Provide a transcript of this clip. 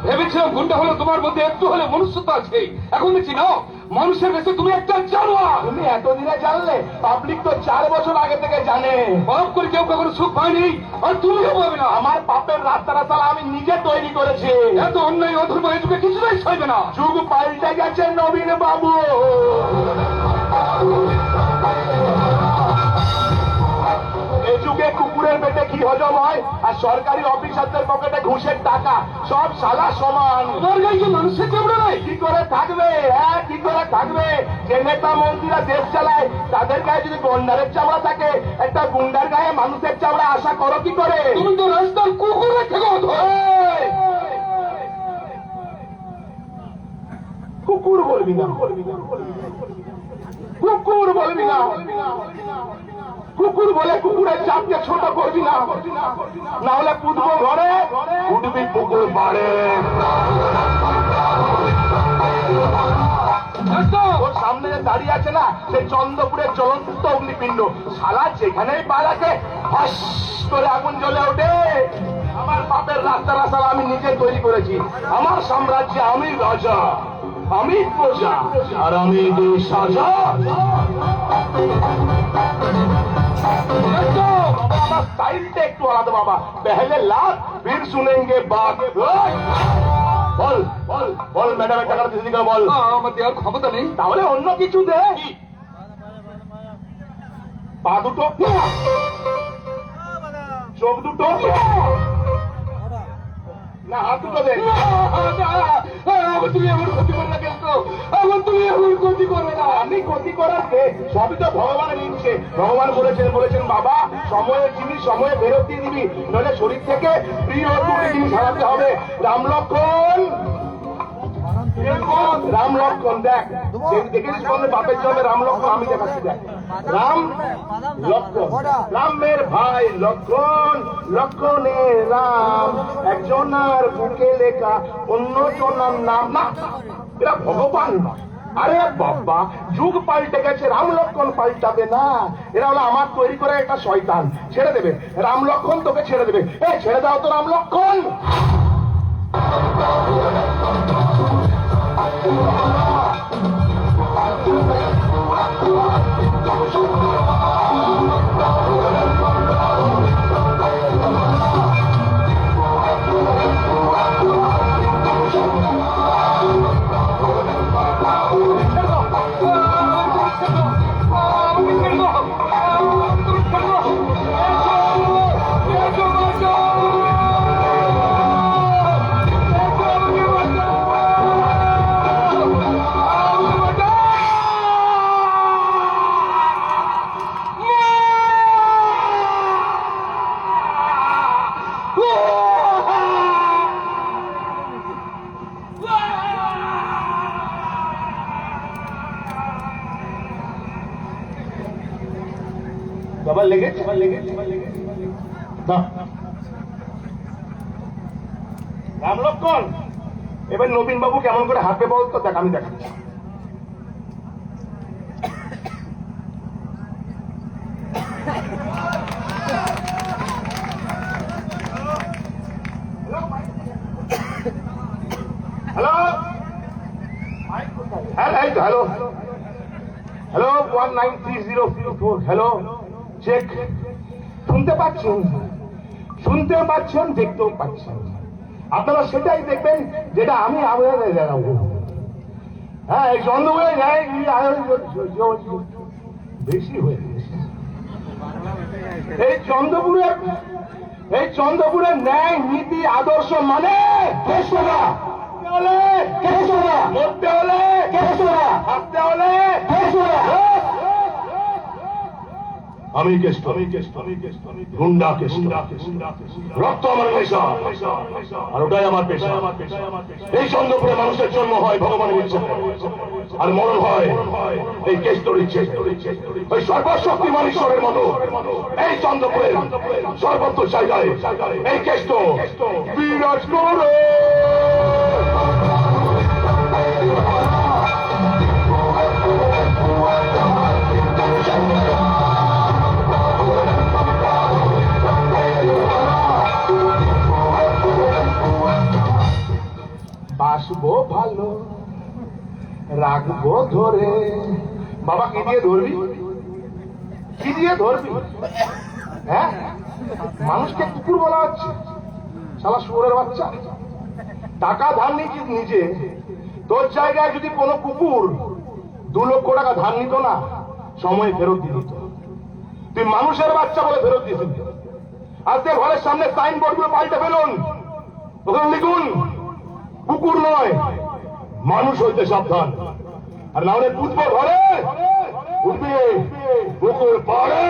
ভেবেছিলাম গুন্ডা হলো তোমার মধ্যে একটু হলে মনুষ্যত্ব আছে, এখন দেখছি না মানুষের কাছে তুমি একটা জানোয়ার। তুমি এতদিনে জানলে? পাবলিক তো 4 বছর আগে থেকে জানে। পাপ করে কেউ কখনো সুখ পায়নি, আর তুমিও পাবে না। আমার পাপের রাস্তাটা তাহলে আমি নিজে তৈরি করেছি। এত অন্যায় অধর্ম এই যুগে কিছুটাই সইবে না। যুগ পাল্টে গেছে নবীন বাবু। এই যুগে কুকুরের পেটে কি হজম হয় আর সরকারি অফিসারদের পকেটে ঘুষের টাকা, সব শালা সমান। তোমার গায়ে কি মানুষের চামড়া নাই? কি করে থাকবে? হ্যাঁ, কি করে থাকবে? যে নেতা মন্ত্রীরা দেশ চালায় তাদের গায়ে যদি গন্ডারের চামড়া থাকে, একটা গুন্ডার গায়ে মানুষের চামড়া আশা করো কি করে? তুমি তো রাস্তার কুকুরের থেকে এই! কুকুর বলবি না, কুকুর বলবি না, কুকুর বলে কুকুরের জাতকে ছোট করবি না, না হলে পুতবো ঘরে, উঠবি পুকুর পাড়ে। ওর সামনে যে দাঁড়িয়ে আছে না, সেই চন্দ্রপুরের জ্বলন্ত অগ্নিপিণ্ড, শালা যেখানেই পা রাখে ফাঁস করে আগুন জ্বলে ওঠে। আমার পাপের রাস্তাটা শালা আমি নিজে তৈরি করেছি। আমার সাম্রাজ্যে আমি রাজা, আমি প্রজা, আর আমি দিই সাজা। আমার স্টাইলটা একটু আলাদা বাবা। পেহলে লাভ ফির শুনেঙ্গে বাত। বল বল বল, ম্যাডামের টাকা দিদি বল। আমার দেওয়ার ক্ষমতা নেই। তাহলে অন্য কিছু দে। পা দুটো, চোখ দুটো, না হাত দুটো দে। তুমি এমন ক্ষতি করবে না, কিন্তু এখন তুমি এমন ক্ষতি করবে না। আমি ক্ষতি করার কে? সবই তো ভগবানের ইচ্ছে। ভগবান বলেছেন বাবা, সময়ের জিনিস সময়ে ফেরত দিয়ে দিবি, নইলে শরীর থেকে প্রিয় দুটি জিনিস হারাতে হবে। রাম লক্ষণ, রাম লক্ষণ দেখ, দেখেছিস বললে বাপের জন্য রাম লক্ষণ, আমি দেখাচ্ছি দেখ। রাম লক্ষণ, রামের ভাই লক্ষণ, লক্ষণের রাম, একজনার বুকে লেখা অন্য জনার নাম না, এরা ভগবান নয়। আরে বাবা, যুগ পাল্টে গেছে, রাম লক্ষণ পাল্টাবে না। এরা হলো আমার তৈরি করে একটা শয়তান। ছেড়ে দেবে রাম লক্ষণ, তোকে ছেড়ে দেবে। এ ছেড়ে দাও তো রাম লক্ষণ। বাবা লেগেছে, রাম লক্ষণ। এবার নবীন বাবু কেমন করে হাঁটবে বলতো, দেখ আমি দেখাচ্ছি। Hello hello hello 193004, hello check. শুনতে পাচ্ছেন, শুনতেও পাচ্ছেন, দেখতেও পাচ্ছেন। আপনারা সেটাই দেখবেন যেটা আমি আপনাদের জানাবো। হ্যাঁ, এই চন্দ্রপুরে বেশি হয়ে গেছে। এই চন্দ্রপুরের ন্যায় নীতি আদর্শ মানে কেশরা, মরতে হলে কেশরা, হাসতে হলে কেশরা। আমি কেষ্ট, গুন্ডা কেষ্ট, রক্ত আমার নেশা, আর ওটাই আমার পেশা। এই চন্দ্রপুরে মানুষের জন্ম হয় ভগবানের ইচ্ছে, আর মরণ হয় এই কেষ্টর ইচ্ছে। ওই সর্বশক্তিমান ঈশ্বরের মতো এই চন্দ্রপুরের সর্বত্র জায়গায় এই কেষ্ট বিরাজ করে। বাসবো ভালো, রাখবো ধরে। বাবা কি দিয়ে ধরবি? কি দিয়ে ধরবি? হ্যাঁ, মানুষকে কুকুর বলা হচ্ছে? শালা শুয়োরের বাচ্চা। টাকা ধার নিয়েছিস নিজে, তোর জায়গায় যদি কোনো কুকুর 2 লক্ষ টাকা ধার নিত না, সময় ফেরত দিয়ে দিত। তুই মানুষের বাচ্চা বলে ফেরত দিয়েছিস। আজকে ঘরের সামনে সাইনবোর্ড গুলো পাল্টে ফেলুন, ওখানে লিখুন কুকুর নয় মানুষ হইতে সাবধান। আর না হলে বুঝবো ঘরে উঠবে কুকুর পাড়ে।